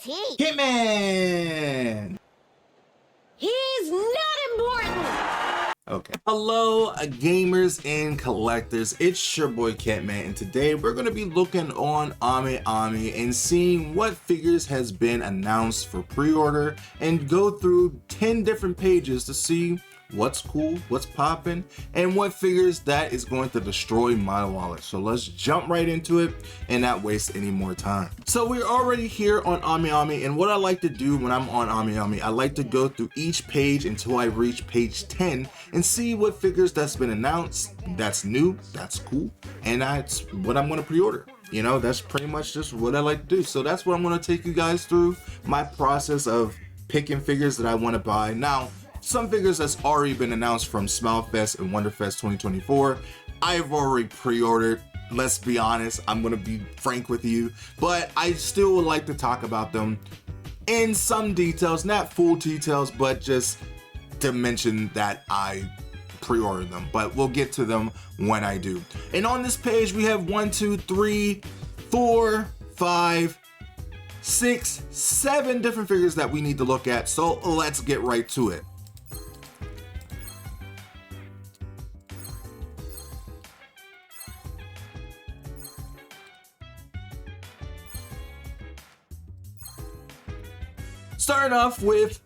is he? Kentman! He's not important! Okay. Hello, gamers and collectors. It's your boy Kentman, and today we're going to be looking on AmiAmi and seeing what figures has been announced for pre-order and go through 10 different pages to see what's cool, what's popping, and what figures that is going to destroy my wallet. So let's jump right into it and not waste any more time. So we're already here on AmiAmi, and what I like to do when I'm on AmiAmi, I like to go through each page until I reach page 10 and see what figures that's been announced, that's new, that's cool, and that's what I'm going to pre-order. You know, that's pretty much just what I like to do. So that's what I'm going to take you guys through, my process of picking figures that I want to buy. Now, some figures that's already been announced from Smilefest and Wonderfest 2024, I've already pre-ordered. Let's be honest, I'm gonna be frank with you, but I still would like to talk about them in some details, not full details, but just to mention that I pre-ordered them, but we'll get to them when I do. And on this page, we have 1, 2, 3, 4, 5, 6, 7 different figures that we need to look at, so let's get right to it. Starting off with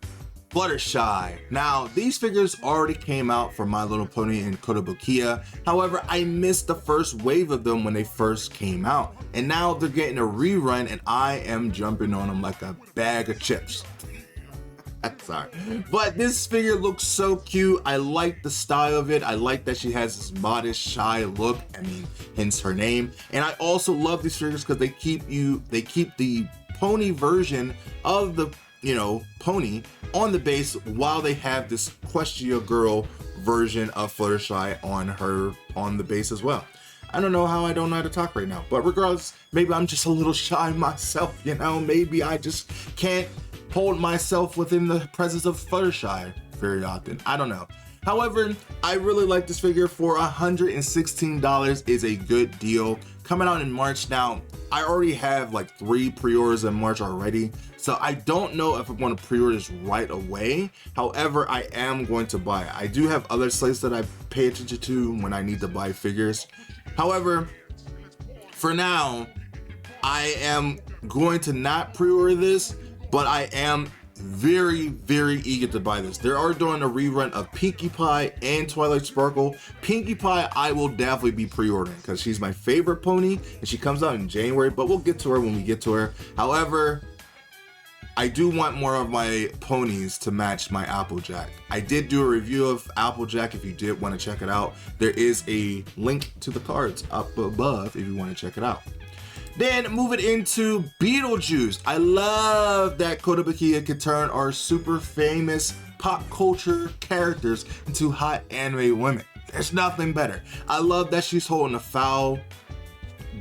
Fluttershy. Now, these figures already came out for My Little Pony and Kotobukiya. However, I missed the first wave of them when they first came out. And now they're getting a rerun and I am jumping on them like a bag of chips. Sorry. But this figure looks so cute. I like the style of it. I like that she has this modest, shy look. I mean, hence her name. And I also love these figures because they keep the pony version of the pony on the base while they have this Equestria Girl version of Fluttershy on the base as well. I don't know how I don't know how to talk right now, but regardless, maybe I'm just a little shy myself, maybe I just can't hold myself within the presence of Fluttershy very often. I don't know. However, I really like this figure. For $116 is a good deal. Coming out in March. Now, I already have like 3 pre-orders in March already, so I don't know if I'm going to pre-order this right away. However, I am going to buy it. I do have other sites that I pay attention to when I need to buy figures. However, for now, I am going to not pre-order this, but I am very, very eager to buy this. They are doing a rerun of Pinkie Pie and Twilight Sparkle. Pinkie Pie I will definitely be pre-ordering because she's my favorite pony and she comes out in January, but we'll get to her when we get to her. However, I do want more of my ponies to match my Applejack. I did do a review of Applejack. If you did want to check it out, there is a link to the cards up above if you want to check it out. Then moving into Beetlejuice. I love that Kotobukiya could turn our super famous pop culture characters into hot anime women. There's nothing better. I love that she's holding a foul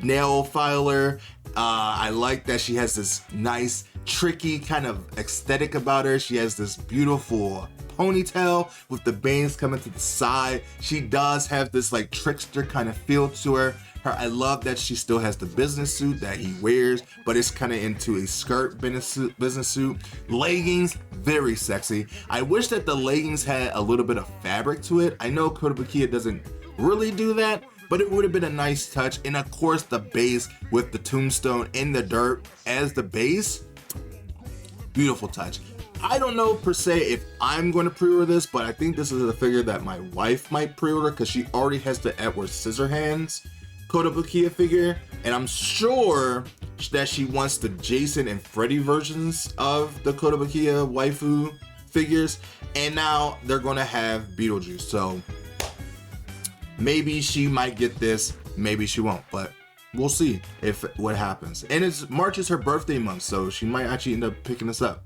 nail filer. I like that she has this nice, tricky kind of aesthetic about her. She has this beautiful ponytail with the bangs coming to the side. She does have this like trickster kind of feel to her. I love that she still has the business suit that he wears, but it's kind of into a skirt business suit. Leggings, very sexy. I wish that the leggings had a little bit of fabric to it. I know Kotobukiya doesn't really do that, but it would have been a nice touch. And of course, the base with the tombstone in the dirt as the base, beautiful touch. I don't know per se if I'm going to pre-order this, but I think this is a figure that my wife might pre-order because she already has the Edward Scissorhands Kotobukiya figure, and I'm sure that she wants the Jason and Freddy versions of the Kotobukiya waifu figures, and now they're going to have Beetlejuice, so maybe she might get this, maybe she won't, but we'll see what happens. And March is her birthday month, so she might actually end up picking this up.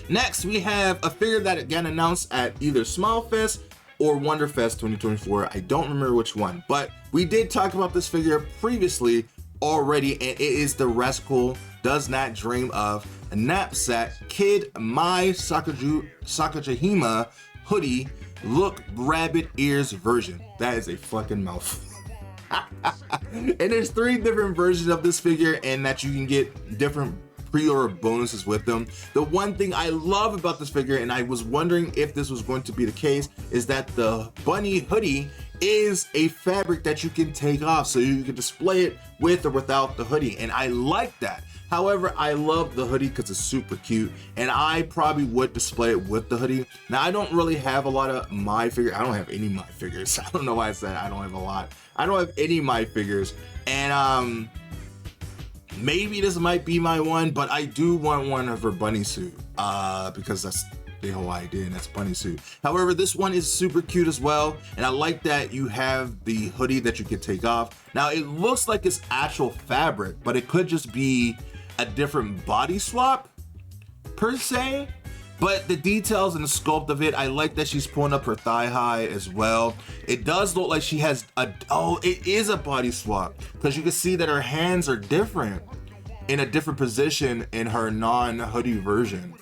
Next, we have a figure that got announced at either Smilefest or Wonderfest 2024. I don't remember which one, but we did talk about this figure previously already, and it is the Rascal Does Not Dream of a Knapsack Kid Mai Sakajihime hoodie look rabbit ears version. That is a fucking mouthful. And there's 3 different versions of this figure, and that you can get different pre-order bonuses with them. The one thing I love about this figure, and I was wondering if this was going to be the case, is that the bunny hoodie is a fabric that you can take off, so you can display it with or without the hoodie, and I like that. However, I love the hoodie because it's super cute, and I probably would display it with the hoodie. Now, I don't really have a lot of my figures. I don't have any my figures. I don't know why I said I don't have a lot. I don't have any my figures, and maybe this might be my one, but I do want one of her bunny suit because that's the whole idea, and that's bunny suit. However, this one is super cute as well, and I like that you have the hoodie that you can take off. Now, it looks like it's actual fabric, but it could just be a different body swap per se. But the details and the sculpt of it, I like that she's pulling up her thigh high as well. It does look like she has it is a body swap, because you can see that her hands are different in a different position in her non-hoodie version.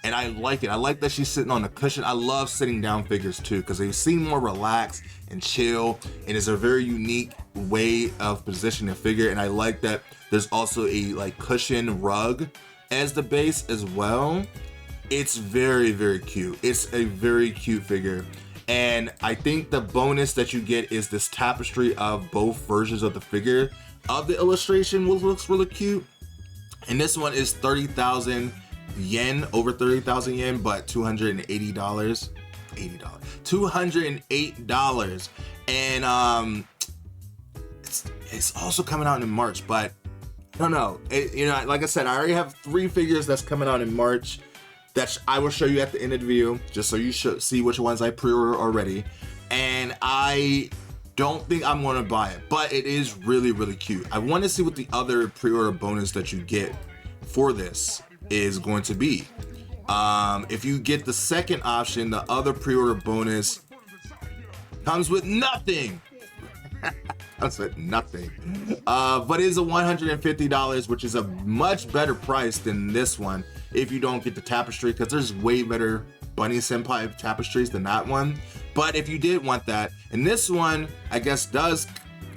And I like it. I like that she's sitting on a cushion. I love sitting down figures too, because they seem more relaxed and chill, and it's a very unique way of positioning a figure. And I like that there's also a like cushion rug as the base as well. It's very, very cute. It's a very cute figure. And I think the bonus that you get is this tapestry of both versions of the figure of the illustration, which looks really cute. And this one is 30,000 yen, over 30,000 yen, but $208. $208. And it's also coming out in March, but I don't know. You know, like I said, I already have 3 figures that's coming out in March that I will show you at the end of the video, just so you should see which ones I pre-order already. And I don't think I'm gonna buy it, but it is really, really cute. I want to see what the other pre-order bonus that you get for this is going to be. If you get the second option, the other pre-order bonus comes with nothing. Comes with nothing. But it is a $150, which is a much better price than this one if you don't get the tapestry, because there's way better Bunny Senpai tapestries than that one. But if you did want that, and this one I guess does,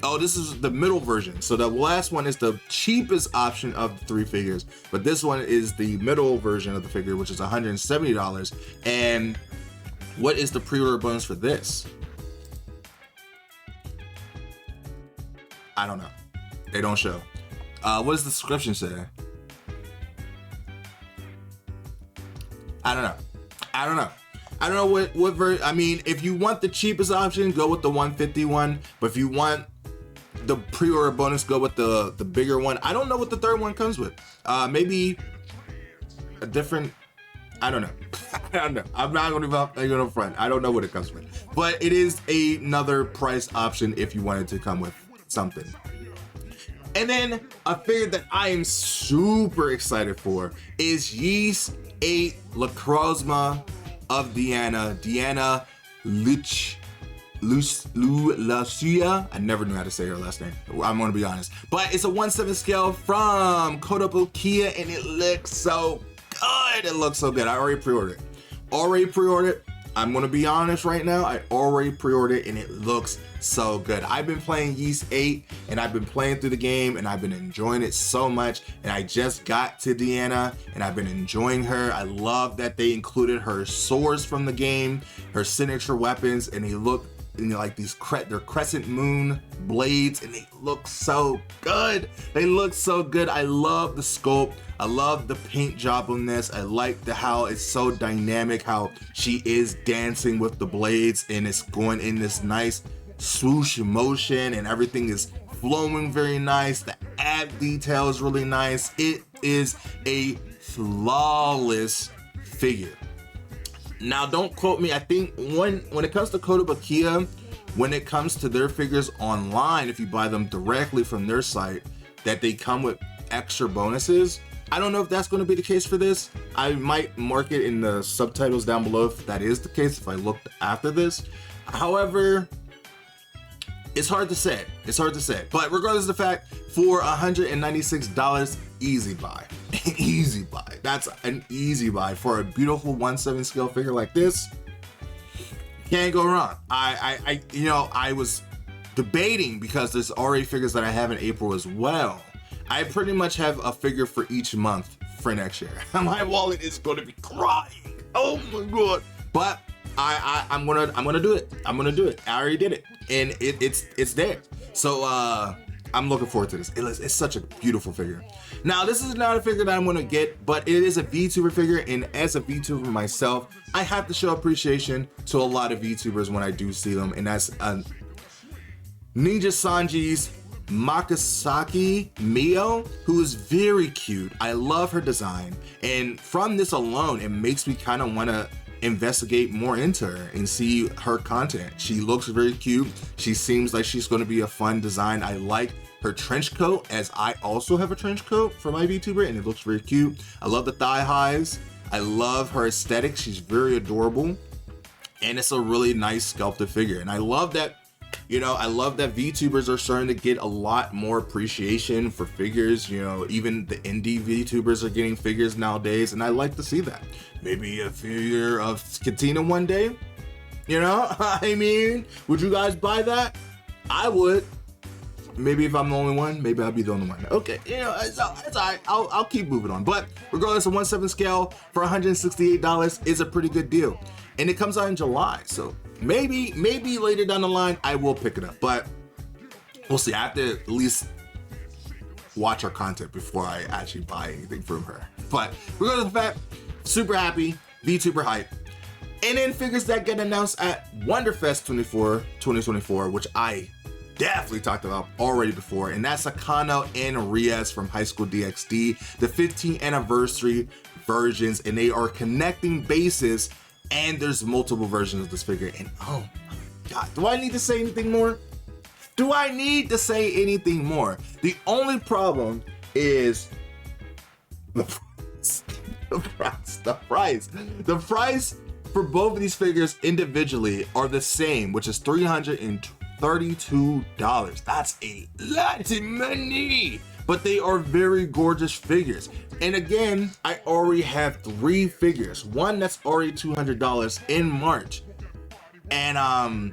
oh, this is the middle version. So the last one is the cheapest option of the 3 figures, but this one is the middle version of the figure, which is $170. And what is the pre-order bonus for this? I don't know. They don't show. What does the description say? I don't know. I don't know what version. I mean, if you want the cheapest option, go with the 150 one. But if you want the pre-order bonus, go with the bigger one. I don't know what the third one comes with. Maybe a different, I don't know. I don't know. I'm not going to go up front. I don't know what it comes with. But it is another price option if you wanted to come with something. And then a figure that I am super excited for is Ys 8 Lacrozma of Diana Lucia. I never knew how to say her last name. I'm gonna be honest. But it's a 1/7 scale from Kotobukiya, and it looks so good. It looks so good. I already pre-ordered it. I'm gonna be honest right now. I already pre-ordered it, and it looks so good. I've been playing Ys 8, and I've been playing through the game, and I've been enjoying it so much. And I just got to Diana, and I've been enjoying her. I love that they included her swords from the game, her signature weapons, and they look, you know, like these they're crescent moon blades, and they look so good. They look so good. I love the sculpt. I love the paint job on this. I like how it's so dynamic, how she is dancing with the blades, and it's going in this nice swoosh motion, and everything is flowing very nice. The ab detail is really nice. It is a flawless figure. Now, don't quote me. I think when it comes to Kotobukiya, when it comes to their figures online, if you buy them directly from their site, that they come with extra bonuses. I don't know if that's going to be the case for this. I might mark it in the subtitles down below if that is the case, if I looked after this. However, it's hard to say. It's hard to say. But regardless of the fact, for $196, easy buy. Easy buy. That's an easy buy for a beautiful 1/7 scale figure like this. Can't go wrong. I was debating, because there's already figures that I have in April as well. I pretty much have a figure for each month for next year. My wallet is going to be crying. Oh my God. But I'm gonna do it. I'm gonna do it. I already did it, and it's there. So I'm looking forward to this. It's such a beautiful figure. Now, this is not a figure that I'm gonna get, but it is a VTuber figure, and as a VTuber myself, I have to show appreciation to a lot of VTubers when I do see them, and that's Ninja Sanji's Makasaki Mio, who is very cute. I love her design, and from this alone, it makes me kind of want to investigate more into her and see her content. She looks very cute. She seems like she's going to be a fun design. I like her trench coat, as I also have a trench coat for my VTuber, and it looks very cute. I love the thigh highs. I love her aesthetic. She's very adorable, and it's a really nice sculpted figure. And I love that, you know, I love that VTubers are starting to get a lot more appreciation for figures. You know, even the indie VTubers are getting figures nowadays, and I like to see that. Maybe a figure of Katina one day, you know? I mean, would you guys buy that? I would. Maybe if I'm the only one, maybe I'll be the only one. Okay, you know, it's all right. I'll keep moving on. But regardless, a 1/7 scale for $168 is a pretty good deal. And it comes out in July, so maybe later down the line, I will pick it up. But we'll see. I have to at least watch her content before I actually buy anything from her. But regardless of the fact, super happy, VTuber hype. And then figures that get announced at Wonderfest 2024, which I definitely talked about already before, and that's Akano and Rias from High School DxD, the 15th anniversary versions, and they are connecting bases, and there's multiple versions of this figure, and oh my God, do I need to say anything more? Do I need to say anything more? The only problem is the price. The price for both of these figures individually are the same, which is $332. That's a lot of money, but they are very gorgeous figures. And again, I already have 3 figures. One that's already $200 in March, and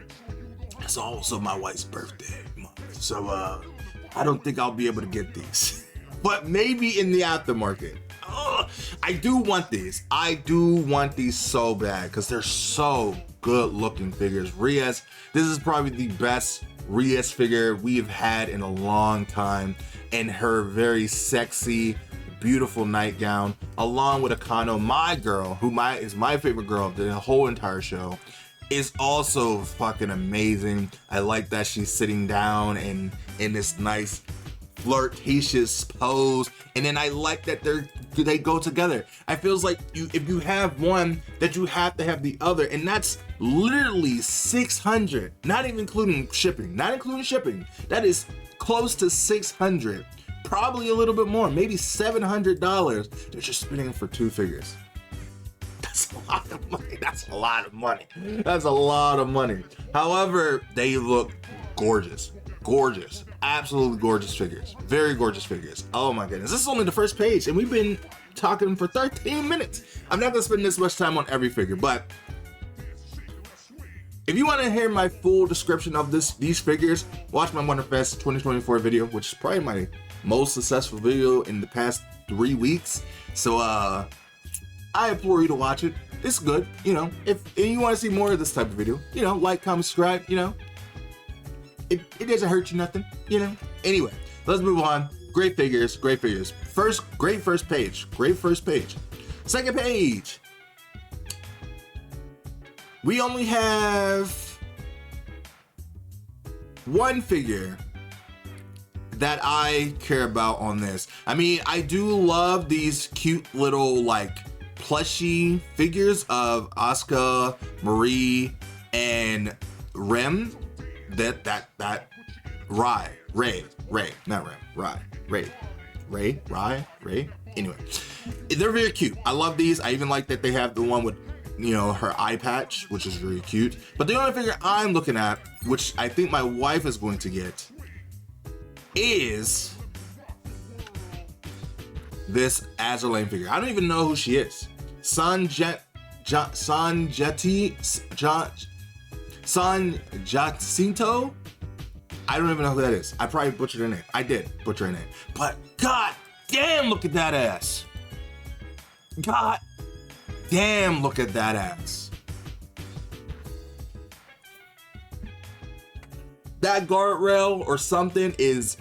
it's also my wife's birthday month, so I don't think I'll be able to get these, but maybe in the aftermarket. I do want these. I do want these so bad because they're so good looking figures. Rias, this is probably the best Rias figure we have had in a long time, and her very sexy, beautiful nightgown, along with Akano, my girl, who is my favorite girl of the whole entire show, is also fucking amazing. I like that she's sitting down and in this nice flirtatious pose, and then I like that they go together. I feels like if you have one, that you have to have the other, and that's literally $600, not even including shipping. That is close to $600, probably a little bit more, maybe $700 that you're spending for 2 figures. That's a lot of money. That's a lot of money. However, they look gorgeous. Absolutely gorgeous figures. Very gorgeous figures. Oh my goodness. This is only the first page, and we've been talking for 13 minutes. I'm not gonna spend this much time on every figure, but if you want to hear my full description of these figures, watch my Wonderfest 2024 video, which is probably my most successful video in the past 3 weeks. So I implore you to watch it. It's good, you know. If you want to see more of this type of video, you know, like, comment, subscribe, you know. It doesn't hurt you nothing, you know. Anyway, let's move on. Great figures. Great first page. Second page. We only have one figure that I care about on this. I mean, I do love these cute little like plushy figures of Asuka, Marie, and Rem. Ray. Anyway, they're very cute. I love these. I even like that they have the one with, you know, her eye patch, which is really cute. But the only figure I'm looking at, which I think my wife is going to get, is this Azur Lane figure. I don't even know who she is. Sanjacinto? I don't even know who that is. I probably butchered her name. I did butcher her name. But god damn, look at that ass. God damn, look at that ass. That guardrail or something is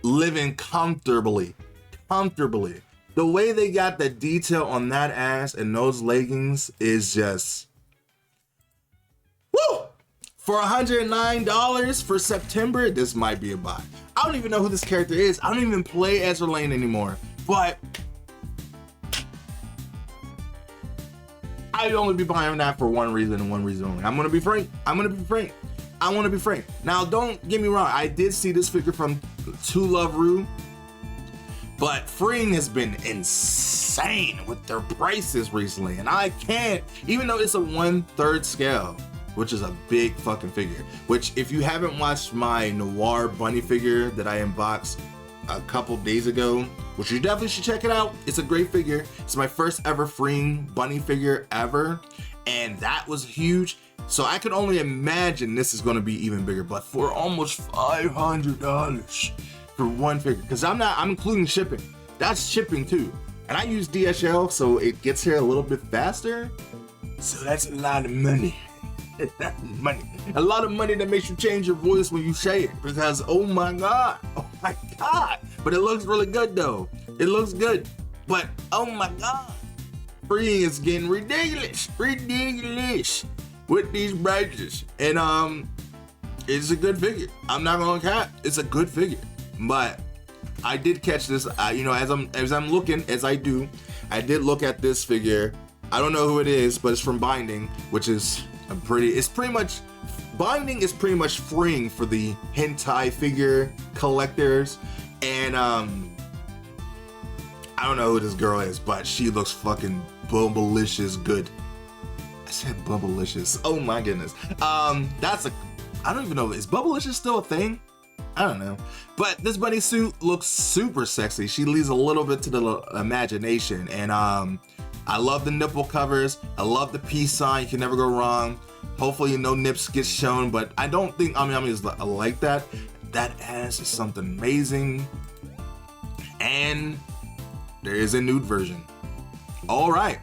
living comfortably. The way they got the detail on that ass and those leggings is just, woo! For $109 for September, this might be a buy. I don't even know who this character is. I don't even play Ezra Lane anymore, but I'd only be buying that for one reason and one reason only. I'm gonna be frank. I want to be frank. Now, don't get me wrong. I did see this figure from To Love Ru, but Freeing has been insane with their prices recently, and I can't, even though it's a 1/3 scale, which is a big fucking figure, which if you haven't watched my Noir bunny figure that I unboxed a couple days ago, which you definitely should check it out. It's a great figure. It's my first ever Freeing bunny figure ever, and that was huge. So I could only imagine this is going to be even bigger, but for almost $500 for one figure, because I'm including shipping. That's shipping too, and I use DHL, so it gets here a little bit faster. So that's a lot of money. A lot of money that makes you change your voice when you say it, because oh my god, but it looks really good though. It looks good, but oh my god, Freeing is getting ridiculous with these prices, and it's a good figure. I'm not gonna cap, it's a good figure, but I did catch this. You know, as I'm looking, as I do, I did look at this figure. I don't know who it is, but it's from Binding, which is Binding is pretty much Freeing for the hentai figure collectors, and I don't know who this girl is, but she looks fucking bubblicious good. I said bubblicious. Oh my goodness. I don't even know, is bubblicious still a thing? I don't know. But this bunny suit looks super sexy. She leaves a little bit to the imagination, and I love the nipple covers. I love the peace sign. You can never go wrong. Hopefully no nips get shown, but I don't think AmiAmi is like that. That ass is something amazing. And there is a nude version. All right.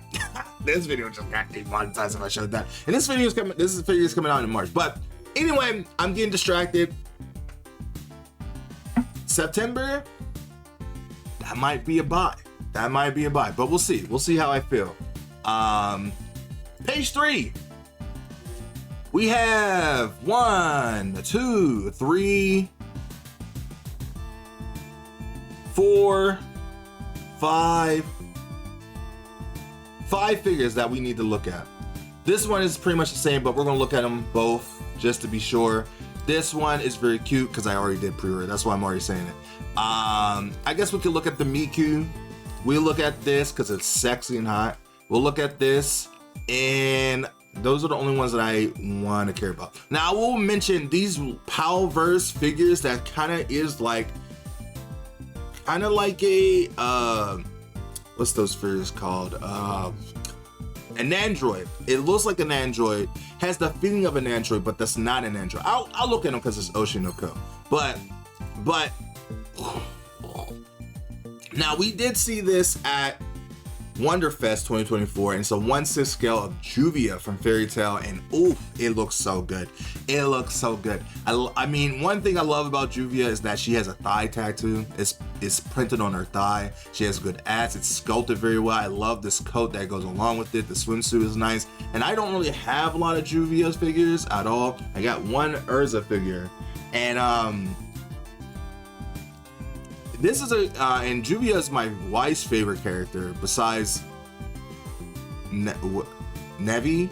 This video just got demonetized if I showed that. And this figure is coming out in March. But anyway, I'm getting distracted. September, that might be a buy. But we'll see. We'll see how I feel. Page 3. We have 1, 2, 3, 4, 5 figures that we need to look at. This one is pretty much the same, but we're gonna look at them both just to be sure. This one is very cute because I already did pre-order. That's why I'm already saying it. I guess we could look at the Miku. We'll look at this because it's sexy and hot. We'll look at this, and those are the only ones that I want to care about. Now, I will mention these Palverse figures that kind of is like a, what's those figures called? An android. It looks like an android, has the feeling of an android, but that's not an android. I'll look at them because it's Oshinoko. But now we did see this at Wonderfest 2024, and it's a 1/6 scale of Juvia from Fairy Tail, and oof, it looks so good. It looks so good. I mean, one thing I love about Juvia is that she has a thigh tattoo. It's printed on her thigh. She has good ass. It's sculpted very well. I love this coat that goes along with it. The swimsuit is nice, and I don't really have a lot of Juvia's figures at all. I got one Urza figure, and this is and Juvia is my wife's favorite character besides Levy.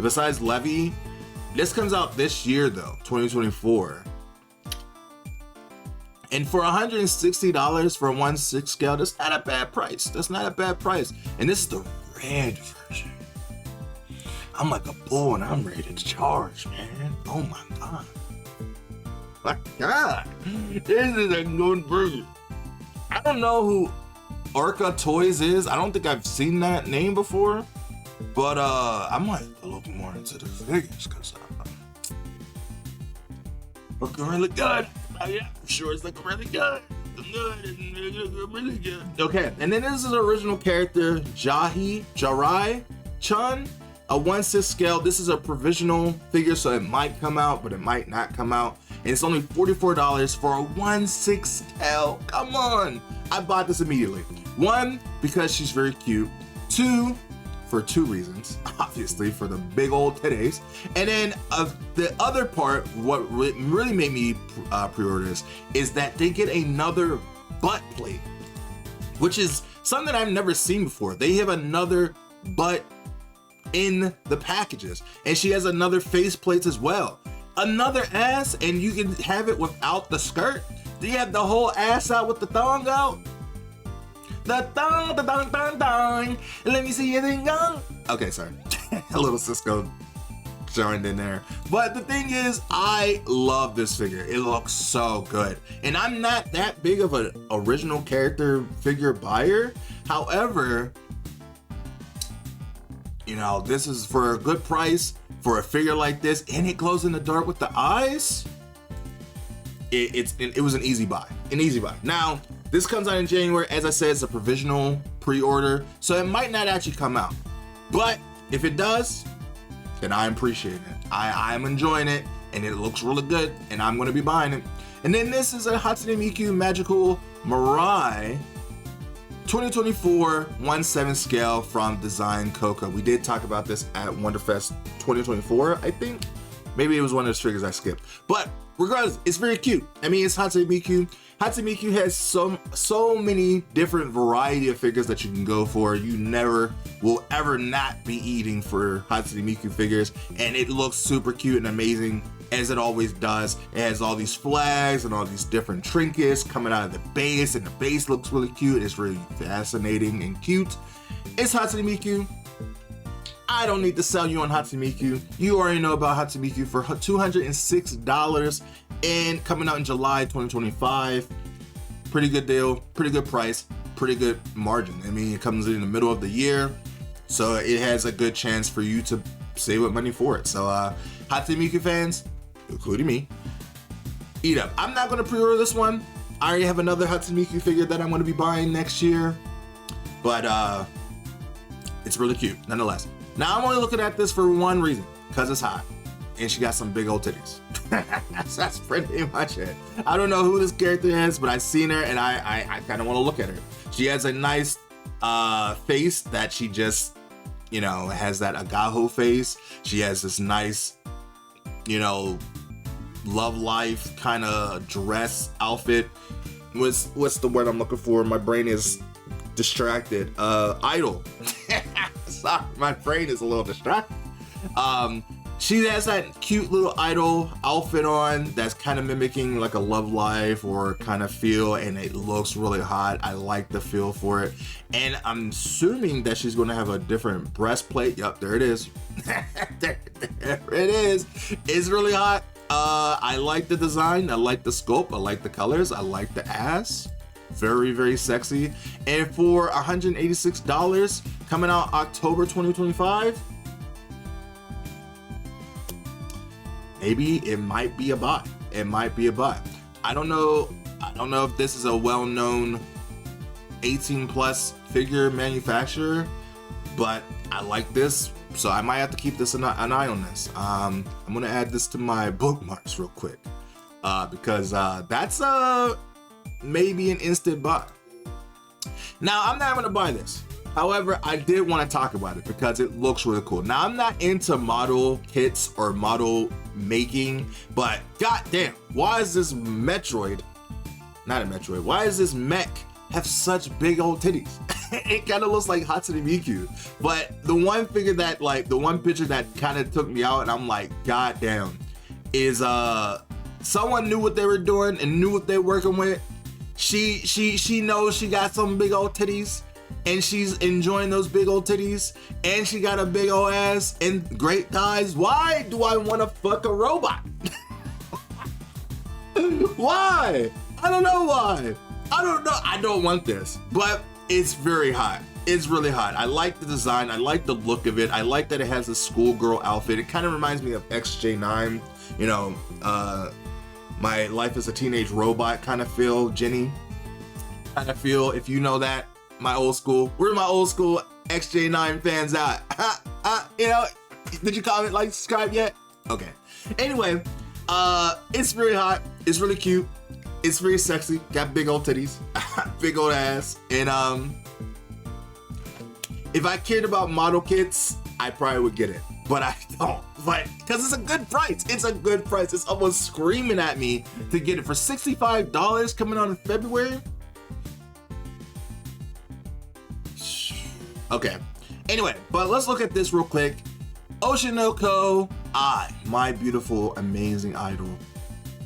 Besides Levy, this comes out this year though, 2024. And for $160 for a 1/6 scale, that's not a bad price. And this is the red version. I'm like a bull and I'm ready to charge, man. Oh my god. My god, this is a good burger. I don't know who Orca Toys is. I don't think I've seen that name before, but I might look more into the figures because looking really good. Oh yeah, I'm sure it's looking really good. really good. Okay, and then this is the original character, Jarai Chun, a 1/6 scale. This is a provisional figure, so it might come out, but it might not come out. And it's only $44 for a 1/6 scale. Come on. I bought this immediately. One, because she's very cute. Two, for two reasons. Obviously, for the big old titties. And then the other part, what really made me pre-order this, is that they get another butt plate, which is something I've never seen before. They have another butt in the packages, and she has another face plates as well. Another ass, and you can have it without the skirt. Do you have the whole ass out with the thong out? The thong, the thong, thong, thong. Let me see your thing go. Okay, sorry. A little Cisco joined in there. But the thing is, I love this figure. It looks so good. And I'm not that big of an original character figure buyer. However, you know, this is for a good price for a figure like this, and it glows in the dark with the eyes. It was an easy buy. An easy buy. Now, this comes out in January. As I said, it's a provisional pre-order, so it might not actually come out. But if it does, then I'm appreciating it. I'm enjoying it, and it looks really good, and I'm going to be buying it. And then this is a Hatsune Miku Magical Mirai 2024 1/7 scale from Design Coco. We did talk about this at Wonderfest 2024, I think. Maybe it was one of those figures I skipped. But regardless, it's very cute. I mean, it's Hatsune Miku. Hatsune Miku has so many different variety of figures that you can go for. You never will ever not be eating for Hatsune Miku figures, and it looks super cute and amazing, as it always does. It has all these flags and all these different trinkets coming out of the base, and the base looks really cute. It's really fascinating and cute. It's Hatsune Miku. I don't need to sell you on Hatsune Miku. You already know about Hatsune Miku for $206 and coming out in July 2025. Pretty good deal, pretty good price, pretty good margin. I mean, it comes in the middle of the year, so it has a good chance for you to save up money for it. So Hatsune Miku fans, including me, eat up. I'm not going to pre-order this one. I already have another Hatsune Miku figure that I'm going to be buying next year, but it's really cute nonetheless. Now, I'm only looking at this for one reason, because it's hot, and she got some big old titties. That's pretty much it. I don't know who this character is, but I've seen her, and I kind of want to look at her. She has a nice face that she just, you know, has that agaho face. She has this nice, you know, love life kind of dress outfit. What's the word I'm looking for? My brain is distracted. Idol. Sorry, my brain is a little distracted. She has that cute little idol outfit on that's kind of mimicking like a love life or kind of feel, and it looks really hot. I like the feel for it, and I'm assuming that she's going to have a different breastplate. Yup, there it is. there it is. It's really hot. I like the design. I like the sculpt. I like the colors. I like the ass. Very, very sexy. And for $186 coming out October 2025, maybe it might be a buy. It might be a buy. I don't know if this is a well-known 18 plus figure manufacturer, but I like this, so I might have to keep this an eye on this. I'm gonna add this to my bookmarks real quick, because that's maybe an instant buy. Now, I'm not gonna buy this. However, I did want to talk about it because it looks really cool. Now, I'm not into model kits or model making, but goddamn, why is this Metroid, not a Metroid, why does this mech have such big old titties? It kind of looks like Hatsune Miku. But the one figure that, like, the one picture that kind of took me out and I'm like, goddamn, is someone knew what they were doing and knew what they were working with. She knows she got some big old titties, and she's enjoying those big old titties, and she got a big old ass and great thighs. Why do I want to fuck a robot? Why? I don't know why. I don't know. I don't want this, but it's very hot. It's really hot. I like the design. I like the look of it. I like that it has a schoolgirl outfit. It kind of reminds me of XJ9, you know, My Life as a Teenage Robot kind of feel, Jenny. kind of feel, if you know that, my old school. Where are my old school XJ9 fans at? You know, did you comment, like, subscribe yet? Okay. Anyway, it's very hot. It's really cute. It's very sexy. Got big old titties, big old ass. And if I cared about model kits, I probably would get it, but I don't. But because it's a good price. It's a good price. It's almost screaming at me to get it for $65 coming out in February. Okay. Anyway, but let's look at this real quick. Oshinoko Ai, my beautiful, amazing idol,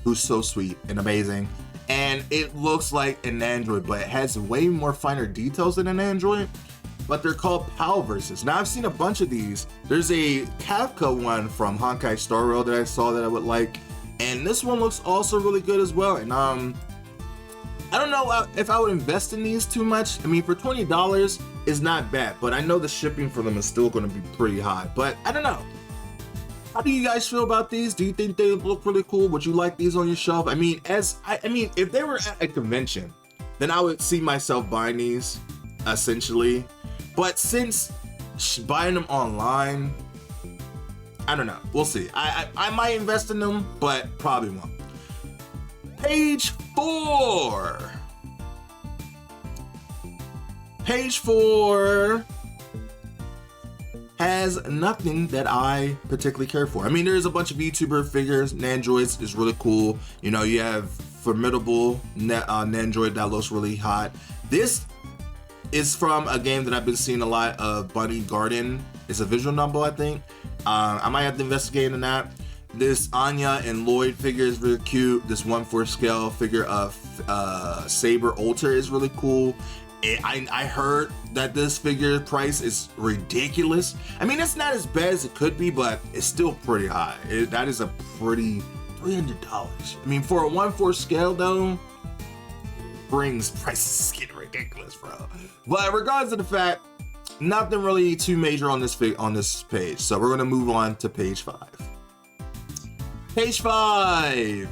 who's so sweet and amazing. And it looks like an android, but it has way more finer details than an android. But they're called PAL verses. Now I've seen a bunch of these. There's a Kafka one from Honkai Star Rail that I saw that I would like. And this one looks also really good as well. And I don't know if I would invest in these too much. I mean, for $20 is not bad, but I know the shipping for them is still going to be pretty high. But I don't know. How do you guys feel about these? Do you think they look really cool? Would you like these on your shelf? I mean, if they were at a convention, then I would see myself buying these, essentially. But since buying them online, I don't know. We'll see. I might invest in them, but probably won't. Page 4. Page 4 has nothing that I particularly care for. I mean, there's a bunch of YouTuber figures. Nandroids is really cool. You know, you have Formidable Nandroid that looks really hot. This is from a game that I've been seeing a lot of, Bunny Garden. It's a visual novel, I think. I might have to investigate in that. This Anya and Lloyd figure is really cute. This 1/4 scale figure of Saber Alter is really cool. I heard that this figure price is ridiculous. I mean, it's not as bad as it could be, but it's still pretty high. That is a pretty $300. I mean, for a 1/4 scale though, brings prices getting ridiculous, bro. But regardless of the fact, nothing really too major on this page. So we're gonna move on to page 5. Page 5.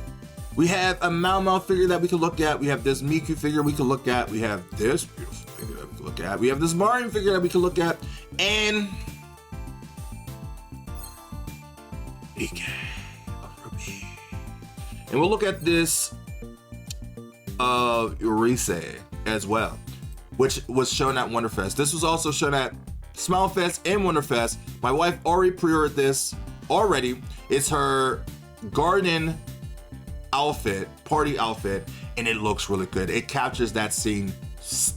We have a Mau figure that we can look at. We have this Miku figure we can look at. We have this beautiful figure that we can look at. We have this Marin figure that we can look at. And we'll look at this Urise as well, which was shown at Wonderfest. This was also shown at Smilefest and Wonderfest. My wife already pre-ordered this already. It's her garden outfit, party outfit, and it looks really good. It captures that scene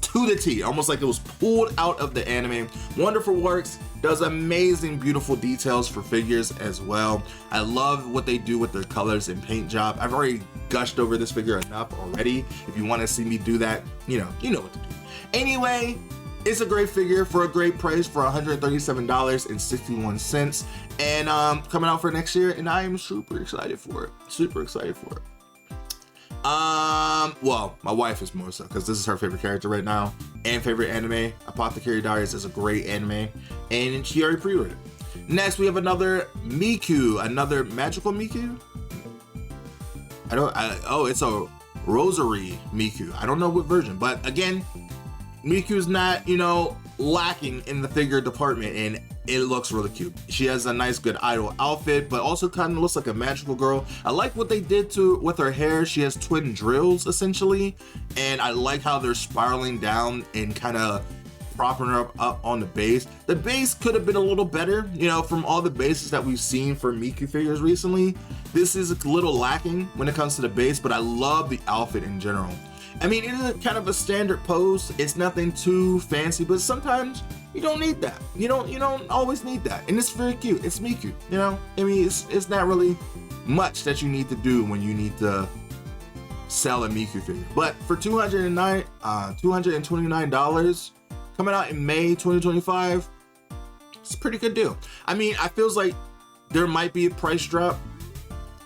to the T, almost like it was pulled out of the anime. Wonderful Works does amazing, beautiful details for figures as well. I love what they do with their colors and paint job. I've already gushed over this figure enough already. If you want to see me do that, you know what to do. Anyway, it's a great figure for a great price for $137.61, and coming out for next year, and I am super excited for it. Super excited for it. Well, my wife is more so, because this is her favorite character right now and favorite anime. Apothecary Diaries is a great anime, and she already pre-ordered it. Next, we have another Miku, another magical Miku. Oh, it's a Rosary Miku. I don't know what version, but again, Miku's not, lacking in the figure department, and it looks really cute. She has a nice, good idol outfit, but also kind of looks like a magical girl. I like what they did with her hair. She has twin drills, essentially, and I like how they're spiraling down and kind of propping her up on the base. The base could have been a little better, from all the bases that we've seen for Miku figures recently. This is a little lacking when it comes to the base, but I love the outfit in general. I mean, it is kind of a standard pose. It's nothing too fancy, but sometimes you don't need that. You don't always need that. And it's very cute. It's Miku, I mean, it's not really much that you need to do when you need to sell a Miku figure. But for $229, coming out in May 2025, it's a pretty good deal. I mean, I feels like there might be a price drop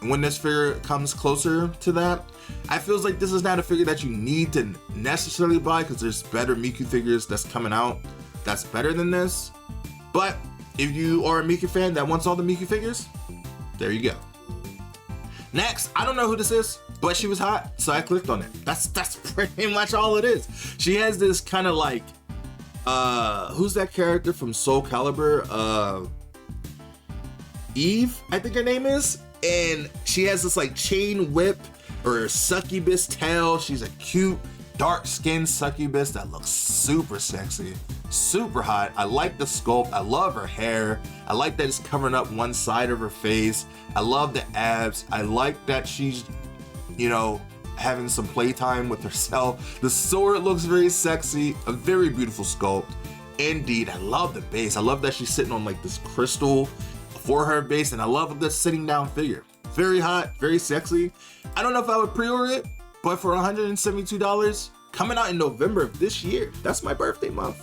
when this figure comes closer to that. I feels like this is not a figure that you need to necessarily buy, because there's better Miku figures that's coming out that's better than this. But if you are a Miku fan that wants all the Miku figures, there you go. Next, I don't know who this is, but she was hot, so I clicked on it. That's pretty much all it is. She has this kind of like, who's that character from Soul Calibur? Eve, I think her name is. And she has this like chain whip or succubus tail. She's a cute, dark-skinned succubus that looks super sexy, super hot. I like the sculpt. I love her hair. I like that it's covering up one side of her face. I love the abs. I like that she's, you know, having some playtime with herself. The sword looks very sexy, a very beautiful sculpt. Indeed, I love the base. I love that she's sitting on like this crystal for her base, and I love this sitting down figure. Very hot, very sexy. I don't know if I would pre-order it, but for $172, coming out in November of this year, that's my birthday month.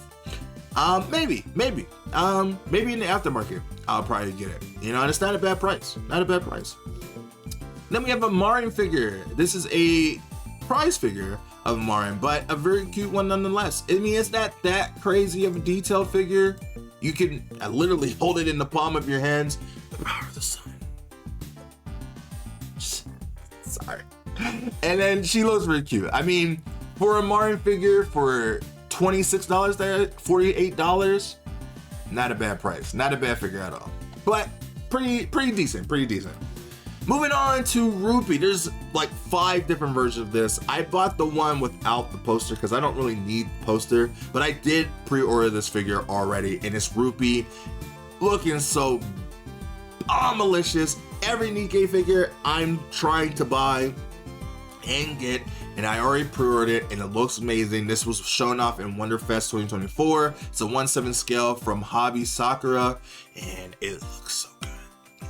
Maybe in the aftermarket, I'll probably get it. You know, and it's not a bad price, not a bad price. Then we have a Marin figure. This is a prize figure of Marin, but a very cute one nonetheless. I mean, it's not that crazy of a detailed figure. You can literally hold it in the palm of your hands. The power of the sun. Sorry. And then she looks very cute. I mean, for a Marin figure for $26 there, $48, not a bad price. Not a bad figure at all. But pretty decent, pretty decent. Moving on to Rupee, there's like 5 different versions of this. I bought the one without the poster because I don't really need the poster, but I did pre-order this figure already, and it's Rupee looking so malicious. Every Nikkei figure I'm trying to buy and get, and I already pre-ordered it, and it looks amazing. This was shown off in Wonderfest 2024. It's a 1/7 scale from Hobby Sakura, and it looks so good.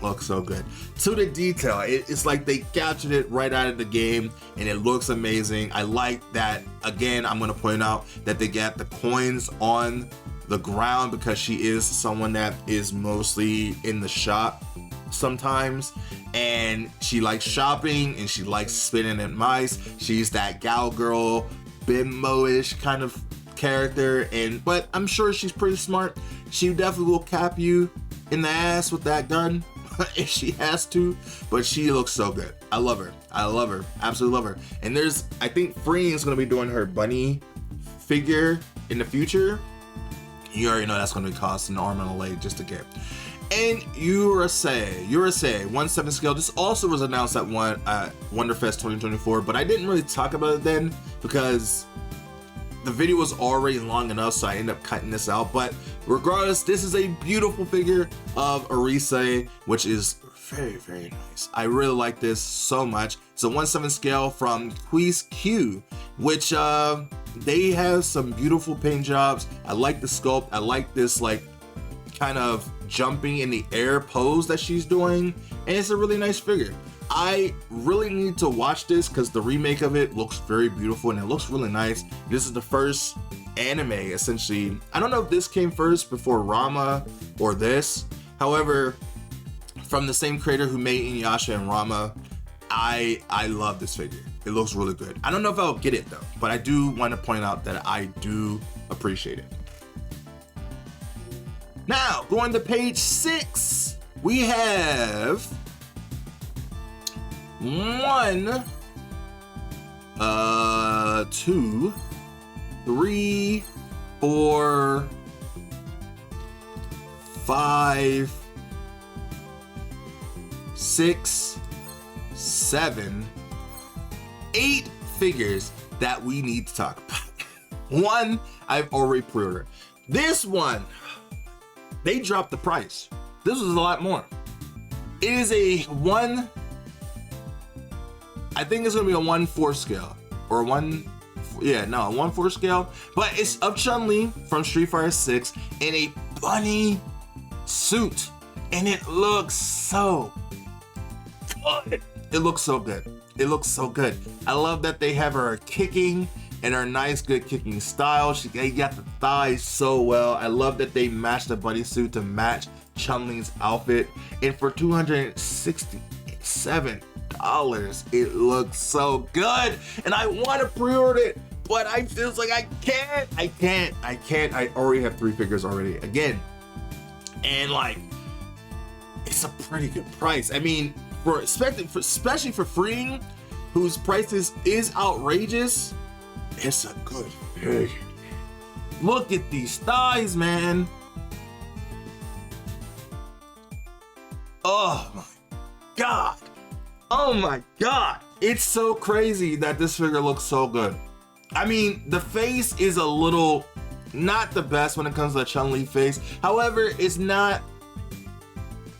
Looks so good to the detail. It's like they captured it right out of the game, and it looks amazing. I like that. Again, I'm going to point out that they got the coins on the ground because she is someone that is mostly in the shop sometimes, and she likes shopping and she likes spinning at mice. She's that gal girl, bimbo-ish kind of character, but I'm sure she's pretty smart. She definitely will cap you in the ass with that gun if she has to, but she looks so good. I love her. I love her. Absolutely love her. And I think Freeing is going to be doing her bunny figure in the future. You already know that's going to cost an arm and a leg just to get. And Urasei 1/7 scale. This also was announced at Wonderfest 2024, but I didn't really talk about it then because the video was already long enough, so I ended up cutting this out. But regardless, this is a beautiful figure of Urasei, which is very, very nice. I really like this so much. It's a 1/7 scale from Quiz Q, which they have some beautiful paint jobs. I like the sculpt. I like this like kind of jumping in the air pose that she's doing, and it's a really nice figure. I really need to watch this because the remake of it looks very beautiful and it looks really nice. This is the first anime, essentially. I don't know if this came first before Rama or this. However, from the same creator who made Inuyasha and Rama, I love this figure. It looks really good. I don't know if I'll get it though, but I do want to point out that I do appreciate it. Now, going to page 6, we have 1, 2, 3, 4, 5, 6, 7, 8 figures that we need to talk about. One, I've already pre-ordered. This one, they dropped the price. This was a lot more. It is a 1, I think it's gonna be a 1/4 scale or a 1/4 scale, but it's of Chun-Li from Street Fighter 6 in a bunny suit, and it looks so good. It looks so good. It looks so good. I love that they have her kicking and her nice, good kicking style. They got the thighs so well. I love that they matched the bunny suit to match Chun-Li's outfit, and for $267, it looks so good, and I want to pre-order it, but I feel like I can't. I already have 3 figures already again, and like, it's a pretty good price. I mean, especially for Freeing, whose prices is outrageous, it's a good figure. Look at these thighs, man. Oh my God. Oh my God. It's so crazy that this figure looks so good. I mean, the face is a little not the best when it comes to the Chun-Li face. However, it's not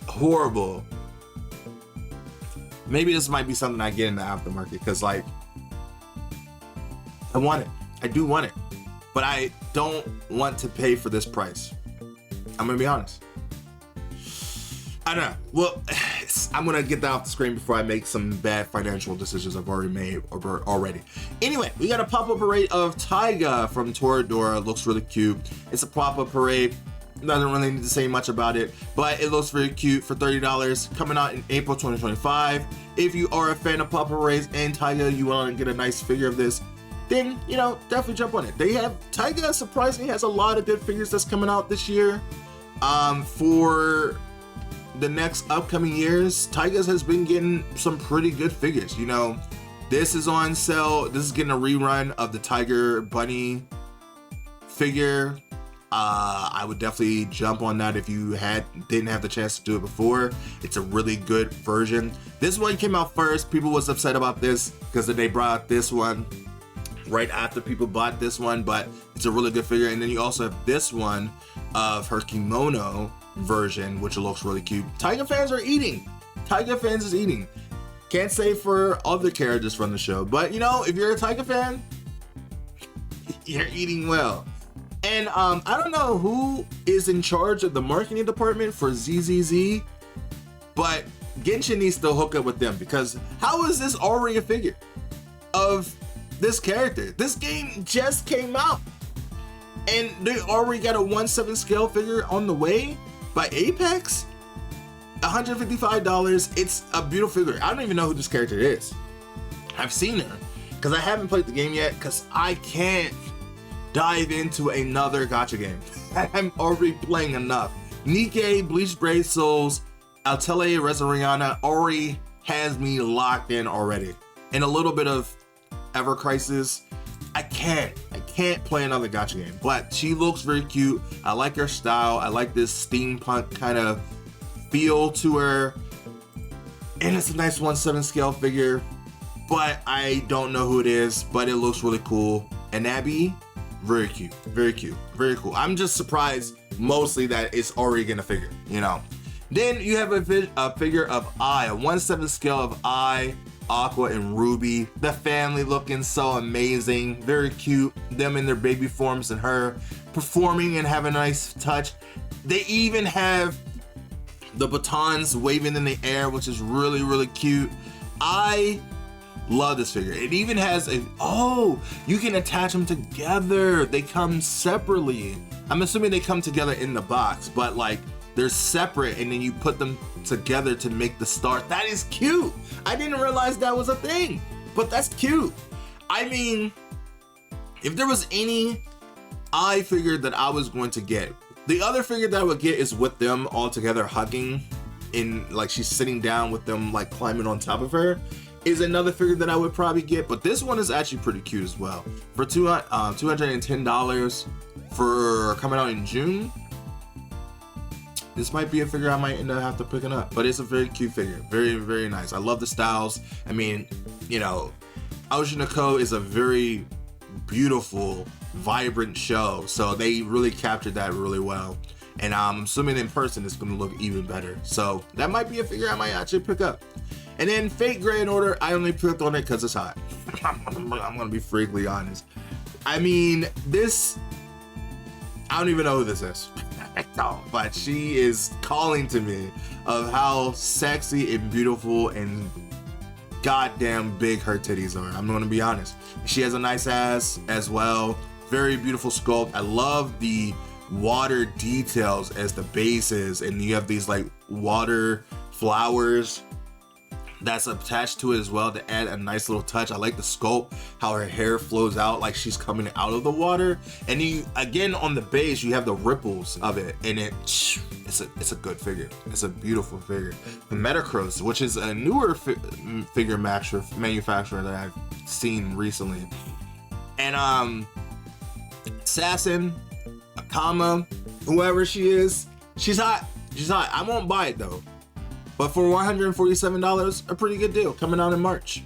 horrible. Maybe this might be something I get in the aftermarket because, like, I want it. I do want it. But I don't want to pay for this price. I'm gonna be honest. I don't know. Well, I'm gonna get that off the screen before I make some bad financial decisions I've already made already. Anyway, we got a pop-up parade of Taiga from Toradora. Looks really cute. It's a pop-up parade. Doesn't really need to say much about it, but it looks very cute for $30, coming out in April 2025. If you are a fan of pop-up parades and Taiga, you want to get a nice figure of this, then, you know, definitely jump on it. They have, Taiga surprisingly has a lot of good figures that's coming out this year. For the next upcoming years, Taiga's has been getting some pretty good figures. You know, this is on sale. This is getting a rerun of the Tiger Bunny figure. I would definitely jump on that if you didn't have the chance to do it before. It's a really good version. This one came out first. People was upset about this because they brought out this one right after people bought this one, but it's a really good figure. And then you also have this one of her kimono version, which looks really cute. Taiga fans are eating. Taiga fans is eating. Can't say for other characters from the show, but you know, if you're a Taiga fan, you're eating well. And I don't know who is in charge of the marketing department for ZZZ, but Genshin needs to hook up with them, because how is this already a figure of this character? This game just came out and they already got a 1/7 scale figure on the way by Apex. $155. It's a beautiful figure. I don't even know who this character is. I've seen her because I haven't played the game yet because I can't dive into another gacha game. I'm already playing enough. Nikkei, Bleach Brave Souls, Atelier Resoriana already has me locked in already. And a little bit of Ever Crisis. I can't play another gacha game, but she looks very cute. I like her style. I like this steampunk kind of feel to her. And it's a nice 1/7 scale figure, but I don't know who it is, but it looks really cool. And Abby, very cute, very cute, very cool. I'm just surprised mostly that it's already gonna figure, you know. Then you have a figure of I, a 1/7 scale of I, Aqua, and Ruby. The family looking so amazing, very cute. Them in their baby forms and her performing and having a nice touch. They even have the batons waving in the air, which is really, really cute. I love this figure. It even has you can attach them together. They come separately. I'm assuming they come together in the box, but like they're separate and then you put them together to make the start. That is cute. I didn't realize that was a thing, but that's cute. I mean, if there was any I figure that I was going to get, the other figure that I would get is with them all together hugging, in like she's sitting down with them like climbing on top of her, is another figure that I would probably get. But this one is actually pretty cute as well. For $210 for coming out in June, this might be a figure I might end up have to picking up. But it's a very cute figure, very, very nice. I love the styles. I mean, you know, Oceanico is a very beautiful, vibrant show, so they really captured that really well. And I'm assuming in person it's going to look even better. So that might be a figure I might actually pick up. And then Fate Grand Order, I only picked on it because it's hot. I'm gonna be freakily honest. I mean, this, I don't even know who this is. But she is calling to me of how sexy and beautiful and goddamn big her titties are. I'm gonna be honest. She has a nice ass as well. Very beautiful sculpt. I love the water details as the base is, and you have these like water flowers that's attached to it as well to add a nice little touch. I like the sculpt, how her hair flows out like she's coming out of the water. And you, again, on the base, you have the ripples of it, and it's it's a good figure. It's a beautiful figure. The Metacross, which is a newer figure manufacturer that I've seen recently. And Assassin, Akama, whoever she is, she's hot. She's hot. I won't buy it though. But for $147, a pretty good deal, coming out in March.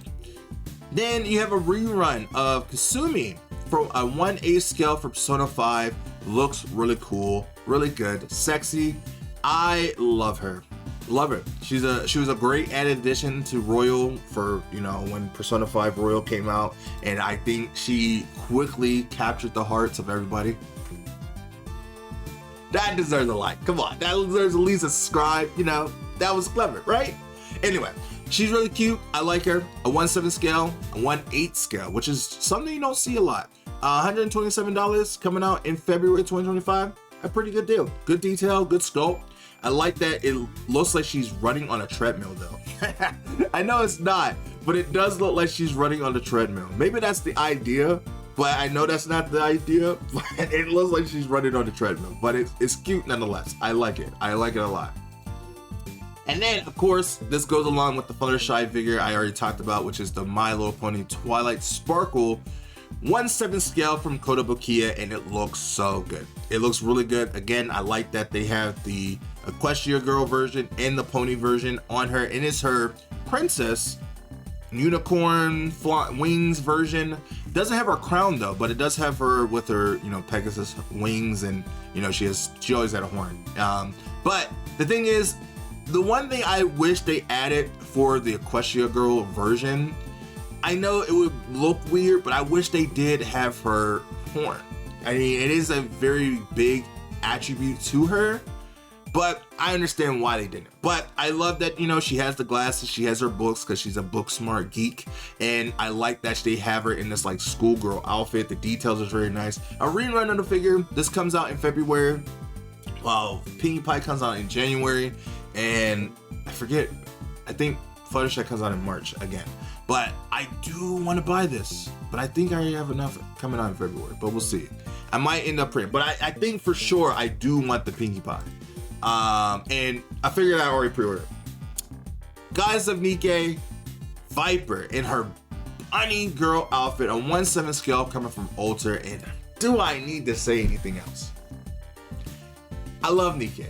Then you have a rerun of Kasumi from a 1/8 scale for Persona 5. Looks really cool, really good, sexy. I love her. Love her. She was a great added addition to Royal for, you know, when Persona 5 Royal came out, and I think she quickly captured the hearts of everybody. That deserves a like. Come on, that deserves at least a subscribe. You know, that was clever, right? Anyway, she's really cute. I like her. A 1/7 scale, a 1/8 scale, which is something you don't see a lot. $127 coming out in February 2025. A pretty good deal. Good detail, good sculpt. I like that it looks like she's running on a treadmill though. I know it's not, but it does look like she's running on the treadmill. Maybe that's the idea, but I know that's not the idea. But it looks like she's running on the treadmill, but it's cute nonetheless. I like it. I like it a lot. And then, of course, this goes along with the Fluttershy figure I already talked about, which is the My Little Pony Twilight Sparkle 1/7 scale from Kotobukiya, and it looks so good. It looks really good. Again, I like that they have the Equestria Girl version and the pony version on her, and it's her princess unicorn wings version. Doesn't have her crown though, but it does have her with her, you know, Pegasus wings, and you know she always had a horn. But the thing is, the one thing I wish they added for the Equestria Girl version, I know it would look weird, but I wish they did have her horn. I mean, it is a very big attribute to her, but I understand why they didn't. But I love that, you know, she has the glasses, she has her books because she's a book smart geek, and I like that they have her in this like schoolgirl outfit. The details is very nice. A rerun of the figure. This comes out in February, while Pinkie Pie comes out in January, and I forget, I think Fluttershy comes out in March again. But I do want to buy this, but I think I already have enough coming out in February, but we'll see. I might end up printing, but I think for sure I do want the Pinkie Pie. And I figured I already pre-ordered. Goddess of Nikke, Viper in her bunny girl outfit, a 1/7 scale coming from Alter, and do I need to say anything else? I love Nikke.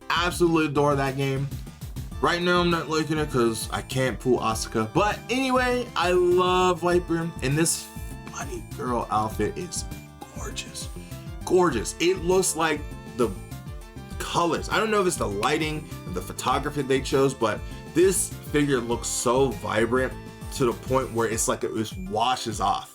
Absolutely adore that game. Right now I'm not liking it because I can't pull Asuka. But anyway, I love Viper, and this bunny girl outfit is gorgeous. Gorgeous. It looks like the colors. I don't know if it's the lighting, the photography they chose, but this figure looks so vibrant to the point where it's like it just washes off.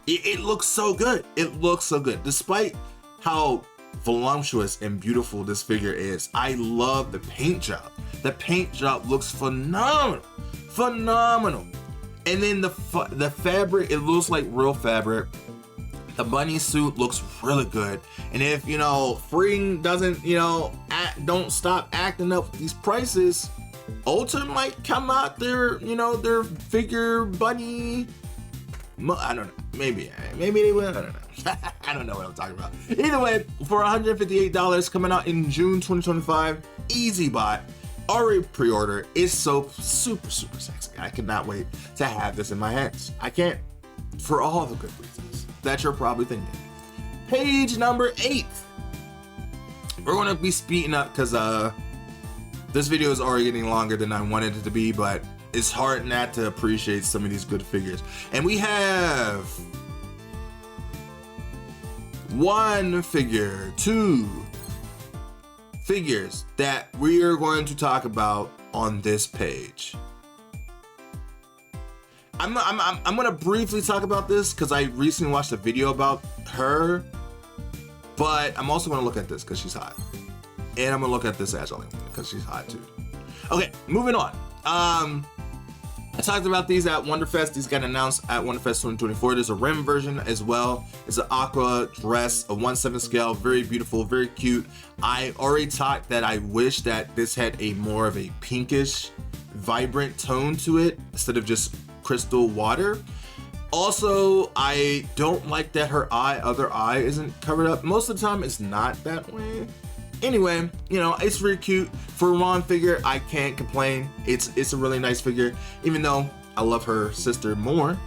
It looks so good. It looks so good. Despite how voluptuous and beautiful this figure is, I love the paint job. The paint job looks phenomenal. Phenomenal. And then the fabric, it looks like real fabric. The bunny suit looks really good. And if, you know, Freeing doesn't, you know, don't stop acting up with these prices, Ulta might come out their, you know, their figure bunny. I don't know. Maybe they will. I don't know. I don't know what I'm talking about. Either way, for $158 coming out in June 2025, easy buy. Already pre-order. It's so super sexy. I cannot wait to have this in my hands. I can't, for all the good reasons that you're probably thinking. Page number 8. We're gonna be speeding up because this video is already getting longer than I wanted it to be, but it's hard not to appreciate some of these good figures. And we have 1 figure, 2 figures that we are going to talk about on this page. I'm gonna briefly talk about this because I recently watched a video about her, but I'm also gonna look at this because she's hot, and I'm gonna look at this Agile because she's hot too. Okay, moving on. I talked about these at Wonderfest. These got announced at Wonderfest 2024. There's a Rim version as well. It's an aqua dress, a 1/7 scale, very beautiful, very cute. I already talked that I wish that this had a more of a pinkish, vibrant tone to it instead of just crystal water. Also, I don't like that her other eye isn't covered up. Most of the time it's not that way, Anyway, you know, it's really cute. For a Ron figure, I can't complain. It's a really nice figure, even though I love her sister more,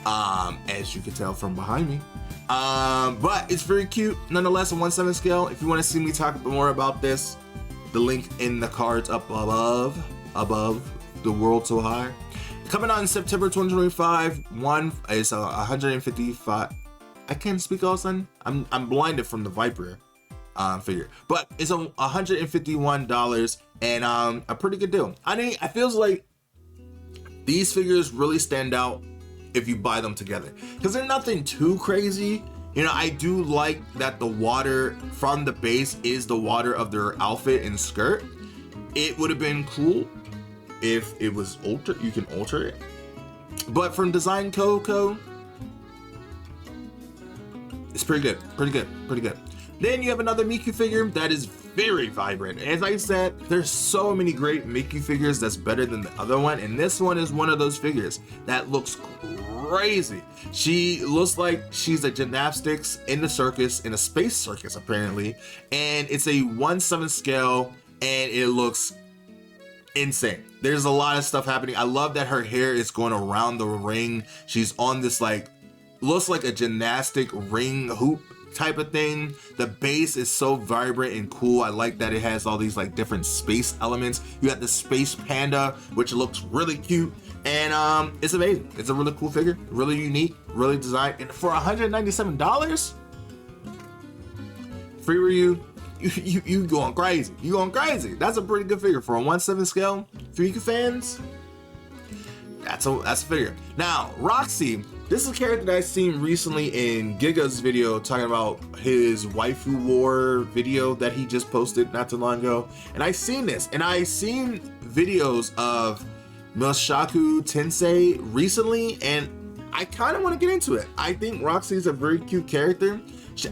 as you can tell from behind me. But it's very cute. Nonetheless, a 1/7 scale. If you want to see me talk more about this, the link in the cards up above the world so high. Coming out in September 2025. One is 155. I can't speak all of a sudden. I'm blinded from the Viper figure, but it's $151 and a pretty good deal. I feels like these figures really stand out if you buy them together because they're nothing too crazy. You know, I do like that the water from the base is the water of their outfit and skirt. It would have been cool if it was altered. You can alter it, but from Design Co. It's pretty good. Then you have another Miku figure that is very vibrant. As I said, there's so many great Miku figures that's better than the other one, and this one is one of those figures that looks crazy. She looks like she's a gymnastics in the circus, in a space circus apparently, and it's a 1/7 scale, and it looks insane. There's a lot of stuff happening. I love that her hair is going around the ring. She's on this looks like a gymnastic ring hoop type of thing. The base is so vibrant and cool. I like that it has all these different space elements. You got the space panda, which looks really cute, and it's amazing. It's a really cool figure, really unique, really designed, and for $197, free review. You going crazy. You going crazy. That's a pretty good figure for a 1/7 scale. For Miku fans, that's a figure. Now, Roxy. This is a character that I've seen recently in Giga's video talking about his waifu war video that he just posted not too long ago. And I seen this, and I seen videos of Mushoku Tensei recently, and I kind of want to get into it. I think Roxy is a very cute character.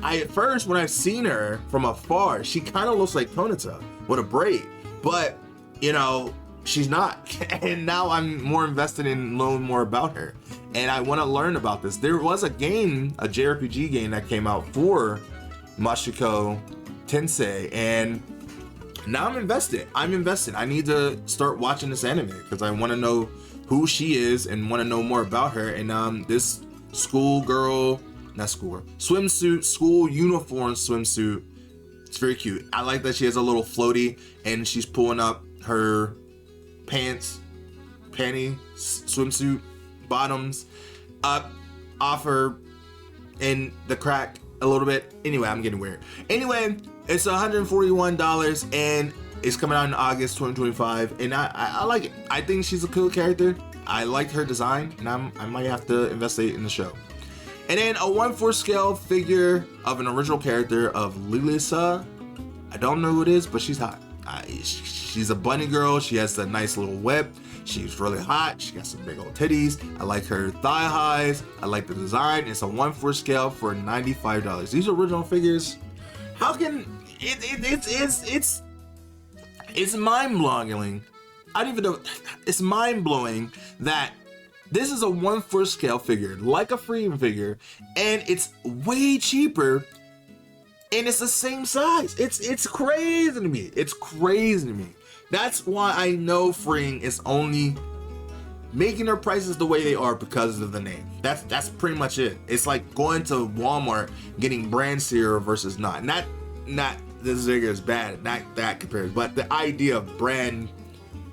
At first, when I've seen her from afar, she kind of looks like Konata with a braid, but you know, she's not. And now I'm more invested in knowing more about her, and I want to learn about this. There was a game, a JRPG game that came out for Mushoku Tensei, and now I'm invested. I need to start watching this anime because I want to know who she is and want to know more about her. And this swimsuit, school uniform swimsuit, it's very cute. I like that she has a little floaty and she's pulling up her panty swimsuit bottoms up off her in the crack a little bit. Anyway, I'm getting weird. Anyway, it's $141 and it's coming out in August 2025, and I like it. I think she's a cool character. I like her design, and I might have to investigate in the show. And then a 1/4 scale figure of an original character of Lilisa. I don't know who it is, but she's hot. She's a bunny girl. She has a nice little whip. She's really hot. She got some big old titties. I like her thigh highs. I like the design. It's a 1/4 scale for $95. These are original figures. How can it's mind-blowing. I don't even know. It's mind-blowing that this is a 1/4 scale figure, like a Freedom figure, and it's way cheaper, and it's the same size. It's crazy to me. It's crazy to me. That's why I know Freeing is only making their prices the way they are because of the name. That's pretty much it. It's like going to Walmart getting brand cereal versus not this figure is bad, not that compared, but the idea of brand,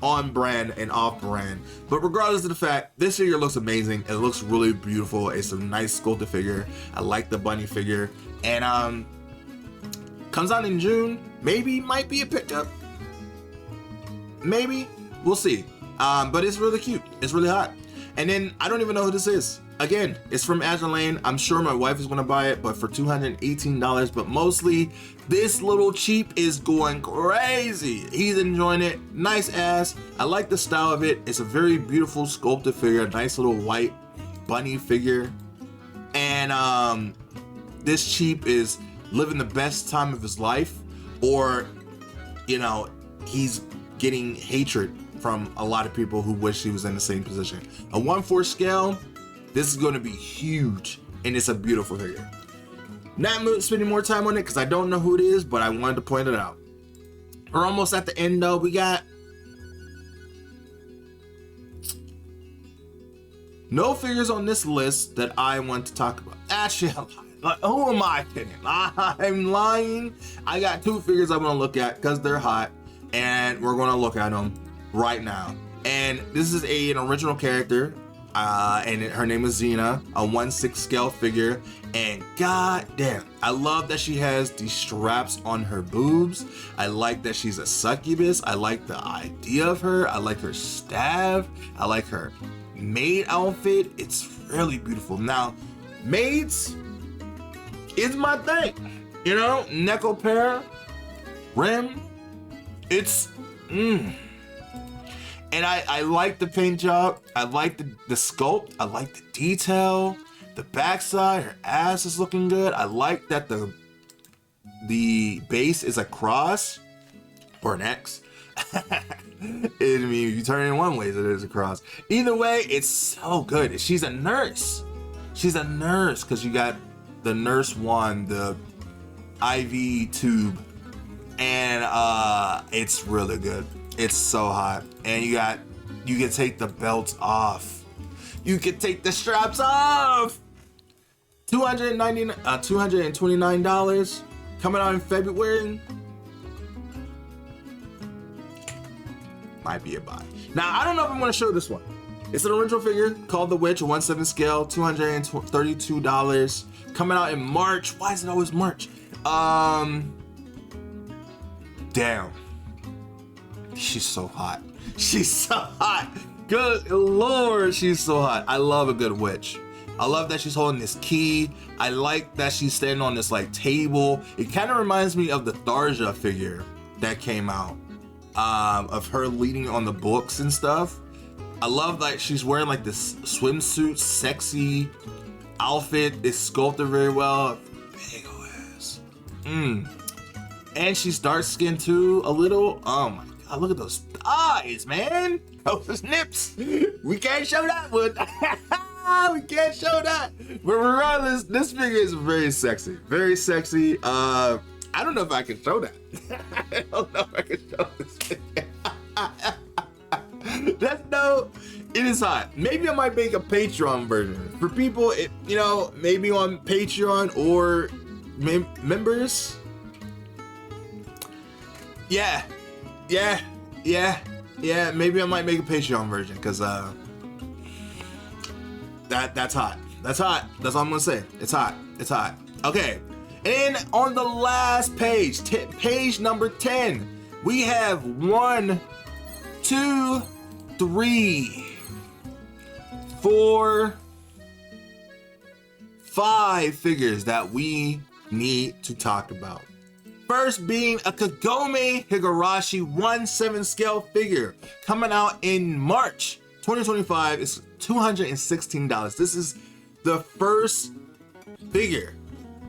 on brand and off brand. But regardless of the fact, this figure looks amazing. It looks really beautiful. It's a nice sculpted figure. I like the bunny figure, and comes out in June. Maybe might be a pickup. Maybe, we'll see. But it's really cute. It's really hot. And then I don't even know who this is. Again, it's from Azure Lane. I'm sure my wife is gonna buy it, but for $218. But mostly, this little cheap is going crazy. He's enjoying it. Nice ass. I like the style of it. It's a very beautiful sculpted figure. Nice little white bunny figure. And this cheap is living the best time of his life, or you know, he's getting hatred from a lot of people who wish he was in the same position. A 1/4 scale. This is going to be huge, and it's a beautiful figure. Not spending more time on it because I don't know who it is, but I wanted to point it out. We're almost at the end though. We got no figures on this list that I want to talk about. Actually, who am I kidding? I'm lying. I got 2 figures I want to look at because they're hot, and we're going to look at them right now. And this is an original character, and her name is Xena, a 1/6 scale figure. And god damn, I love that she has these straps on her boobs. I like that she's a succubus. I like the idea of her. I like her staff. I like her maid outfit. It's really beautiful. Now, maids is my thing. You know, Neko pair, rim. It's And I like the paint job. I like the sculpt. I like the detail. The backside, her ass is looking good. I like that the base is a cross or an X. I mean, if you turn it one way, it is a cross. Either way, it's so good. She's a nurse. She's a nurse because you got the nurse wand, the IV tube, and it's really good. It's so hot. And you can take the belts off. You can take the straps off. $229 coming out in February. Might be a buy. Now, I don't know if I'm going to show this one. It's an original figure called The Witch, 1/7 scale, $232. Coming out in March. Why is it always March? Damn. She's so hot. She's so hot. Good Lord, she's so hot. I love a good witch. I love that she's holding this key. I like that she's standing on this like table. It kind of reminds me of the Tharja figure that came out, of her leading on the books and stuff. I love that she's wearing like this swimsuit, sexy outfit. It's sculpted very well. Big ol' ass. And she's dark skinned too, a little. Oh my God, look at those thighs, man. Those nips. We can't show that one. We can't show that. But regardless, this figure is very sexy. Very sexy. I don't know if I can show that. I don't know if I can show this figure. It is hot. Maybe I might make a Patreon version for people, maybe on Patreon or members. Yeah. Maybe I might make a Patreon version because that's hot. That's hot. That's all I'm gonna say. It's hot. It's hot. Okay. And on the last page, page number 10, we have 1, 2, 3, 4, 5 figures that we need to talk about. First being a Kagome Higurashi 1/7 scale figure coming out in March 2025. It's $216. This is the first figure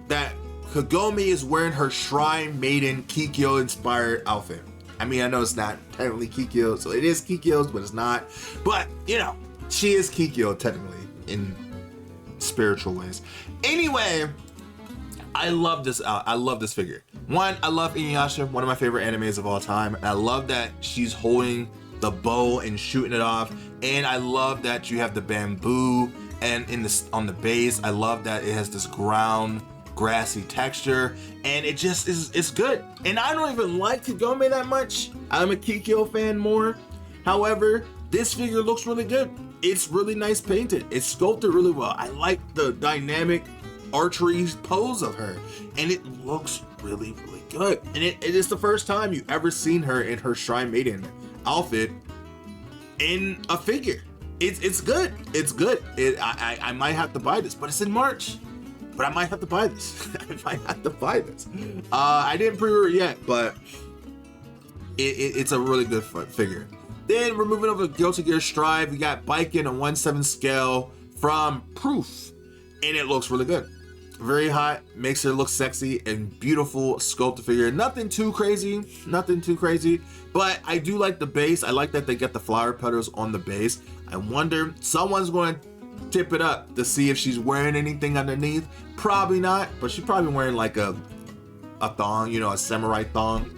that Kagome is wearing her Shrine Maiden Kikyo inspired outfit. I mean, I know it's not technically Kikyo, so it is Kikyo's, but it's not. But, she is Kikyo technically in spiritual ways. Anyway, I love this figure. One, I love Inuyasha, one of my favorite animes of all time. And I love that she's holding the bow and shooting it off. And I love that you have the bamboo and on the base. I love that it has this ground grassy texture, and it just is, it's good. And I don't even like Kagome that much. I'm a Kikyo fan more. However, this figure looks really good. It's really nice painted. It's sculpted really well. I like the dynamic archery pose of her, and it looks really, really good. And it is the first time you ever seen her in her Shrine Maiden outfit in a figure. It's good. It's good. I might have to buy this, but it's in March. But I might have to buy this. I didn't pre-order yet, but it's a really good figure. Then we're moving over to Guilty Gear Strive. We got Biken, a 1/7 scale from Proof, and it looks really good. Very hot, makes her look sexy and beautiful sculpted figure. Nothing too crazy, but I do like the base. I like that they get the flower petals on the base. I wonder, someone's going to tip it up to see if she's wearing anything underneath. Probably not, but she's probably wearing like a thong, a samurai thong.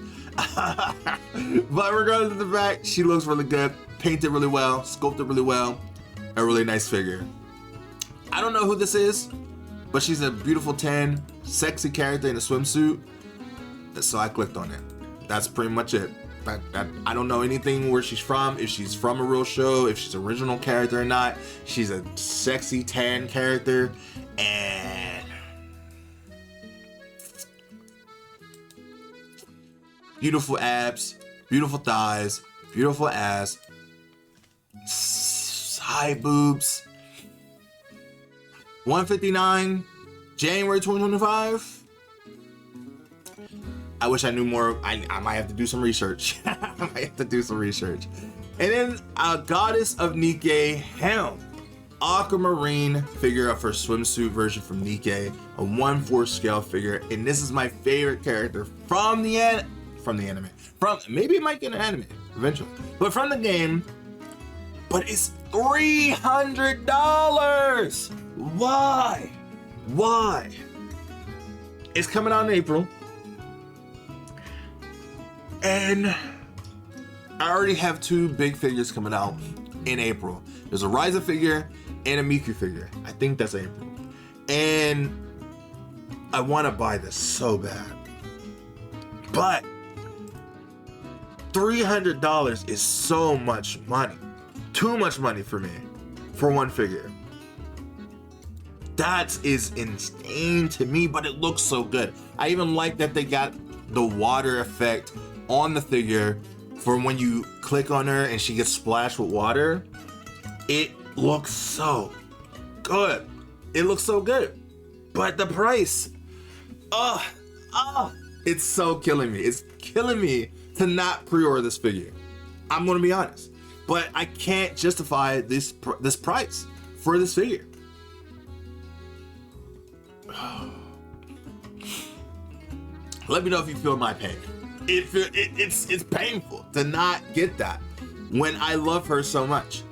But regardless of the fact, she looks really good, painted really well, sculpted really well, a really nice figure. I don't know who this is, but she's a beautiful tan, sexy character in a swimsuit. So I clicked on it. That's pretty much it. I don't know anything where she's from, if she's from a real show, if she's an original character or not. She's a sexy tan character, and beautiful abs, beautiful thighs, beautiful ass, side boobs. 159, January 2025. I wish I knew more. I might have to do some research. And then a Goddess of Nikke Helm, aquamarine figure of her swimsuit version from Nikke, a 1/4 scale figure, and this is my favorite character from the anime. Maybe it might get an anime eventually, but from the game. But it's $300. Why? It's coming out in April. And I already have 2 big figures coming out in April. There's a Ryza figure and a Miku figure. I think that's April. And I want to buy this so bad. But $300 is so much money. Too much money for me for one figure. That is insane to me, but it looks so good. I even like that they got the water effect on the figure for when you click on her and she gets splashed with water. It looks so good. But the price, it's so killing me. It's killing me to not pre-order this figure. I'm gonna be honest, but I can't justify this price for this figure. Let me know if you feel my pain. It's painful to not get that when I love her so much.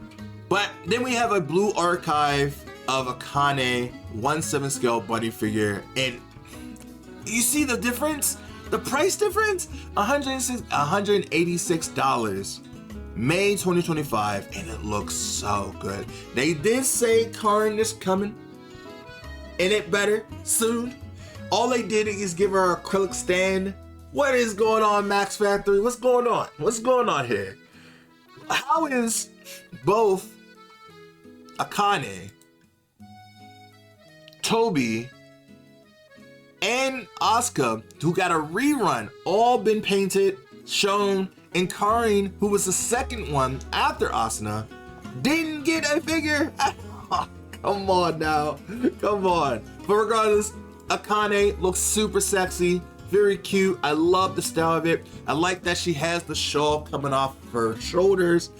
But then we have a blue archive of Akane 1/7 scale bunny figure, and you see the difference, the price difference, $186, May 2025, and it looks so good. They did say Karin is coming, and it better soon. All they did is give her an acrylic stand. What is going on, Max Factory? What's going on? What's going on here? How is both Akane, Toby, and Asuka, who got a rerun, all been painted, shown, and Karin, who was the second one after Asuna, didn't get a figure? Come on now. Come on. But regardless, Akane looks super sexy, very cute. I love the style of it. I like that she has the shawl coming off her shoulders,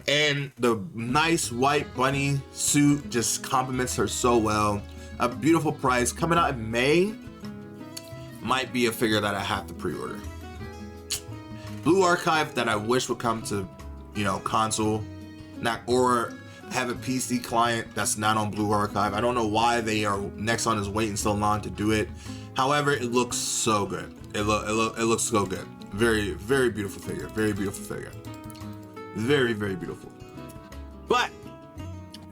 and the nice white bunny suit just complements her so well. A beautiful price, coming out in May. Might be a figure that I have to pre-order. Blue Archive that I wish would come to, console, or have a PC client that's not on Blue Archive. I don't know why Nexon is waiting so long to do it. However, it looks so good. It looks so good. Very, very beautiful figure. Very beautiful figure. Very, very beautiful. But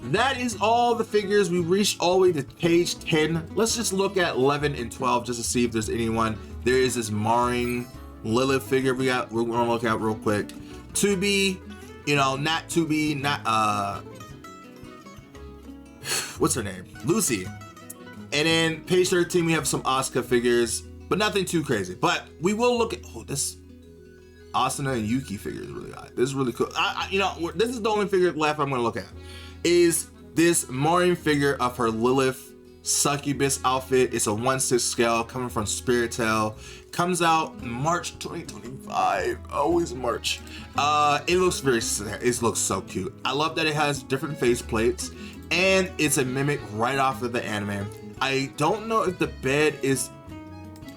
that is all the figures. We reached all the way to page 10. Let's just look at 11 and 12 just to see if there's anyone. There is this Marring Lilith figure we're gonna look at real quick. To be, what's her name? Lucy. And then page 13, we have some Asuka figures, but nothing too crazy. But we will look at, this Asuna and Yuki figure is really hot. This is really cool. This is the only figure left I'm gonna look at, is this Marring figure of her Lilith succubus outfit. It's a 1/6 scale coming from Spirit Tale. Comes out March 2025. Always March. It looks so cute. I love that it has different face plates, and it's a mimic right off of the anime. I don't know if the bed is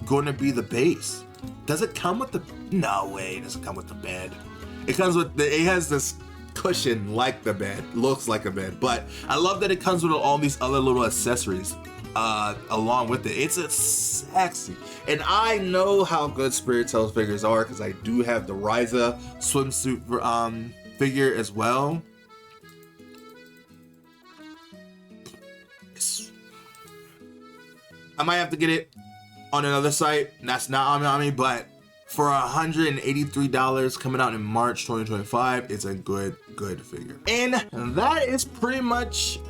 going to be the base. Does it come with the? No way, it doesn't come with the bed. It comes with it has this cushion like the bed, looks like a bed, but I love that it comes with all these other little accessories. along with it. It's a sexy, and I know how good Spirit Tales figures are because I do have the Ryza swimsuit figure as well. I might have to get it on another site. That's not AmiAmi, but for $183 coming out in March 2025, it's a good figure. And that is pretty much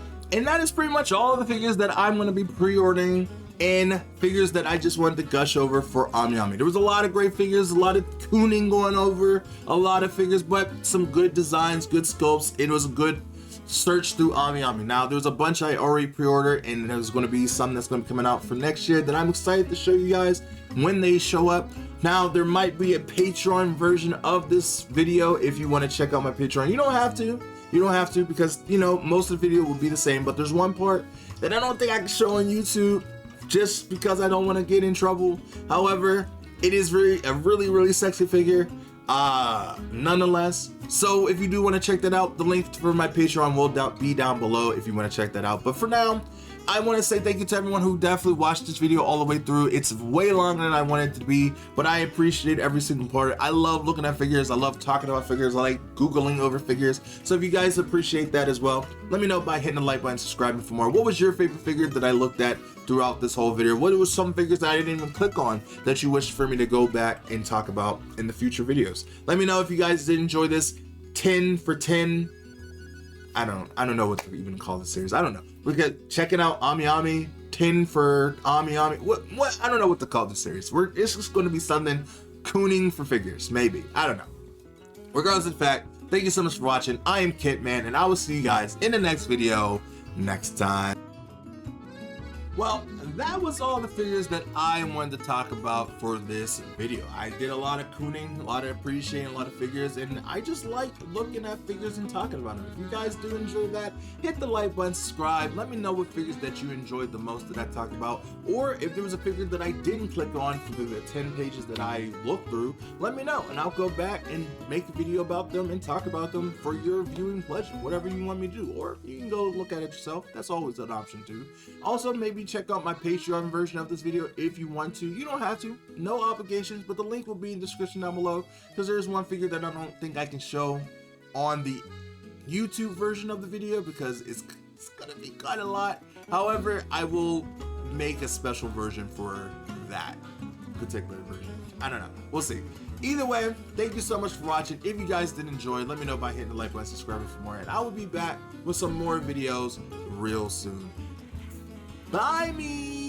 all of the figures that I'm going to be pre-ordering and figures that I just wanted to gush over for AmiAmi. There was a lot of great figures, a lot of tuning going over, a lot of figures, but some good designs, good sculpts. It was a good search through AmiAmi. Now, there's a bunch I already pre-ordered, and there's going to be some that's going to be coming out for next year that I'm excited to show you guys when they show up. Now, there might be a Patreon version of this video if you want to check out my Patreon. You don't have to because, you know, most of the video will be the same, but there's one part that I don't think I can show on YouTube just because I don't want to get in trouble. However, it is a really sexy figure nonetheless. So if you do want to check that out, the link for my Patreon will be down below if you want to check that out. But for now, I want to say thank you to everyone who definitely watched this video all the way through. It's way longer than I wanted it to be, but I appreciate every single part. I love looking at figures. I love talking about figures. I like Googling over figures. So if you guys appreciate that as well, let me know by hitting the like button, subscribing for more. What was your favorite figure that I looked at throughout this whole video? What was some figures that I didn't even click on that you wish for me to go back and talk about in the future videos? Let me know if you guys did enjoy this 10 for 10. I don't know what to even call this series. I don't know. We're checking out AmiAmi, 10 for AmiAmi. What? I don't know what to call this series. It's just going to be something cooning for figures, maybe. I don't know. Regardless of the fact, thank you so much for watching. I am Kentman, and I will see you guys in the next video next time. Well, that was all the figures that I wanted to talk about for this video. I did a lot of cooning, a lot of appreciating, a lot of figures, and I just like looking at figures and talking about them. If you guys do enjoy that, hit the like button, subscribe. Let me know what figures that you enjoyed the most that I talked about, or if there was a figure that I didn't click on for the 10 pages that I looked through, let me know, and I'll go back and make a video about them and talk about them for your viewing pleasure, whatever you want me to do. Or you can go look at it yourself. That's always an option too. Also, maybe check out my Patreon version of this video if you want to. You don't have to, no obligations, but the link will be in the description down below because there's one figure that I don't think I can show on the YouTube version of the video because it's gonna be quite a lot. However, I will make a special version for that particular version. I don't know, we'll see. Either way, thank you so much for watching. If you guys did enjoy, let me know by hitting the like button, subscribing for more, and I will be back with some more videos real soon. Bye me.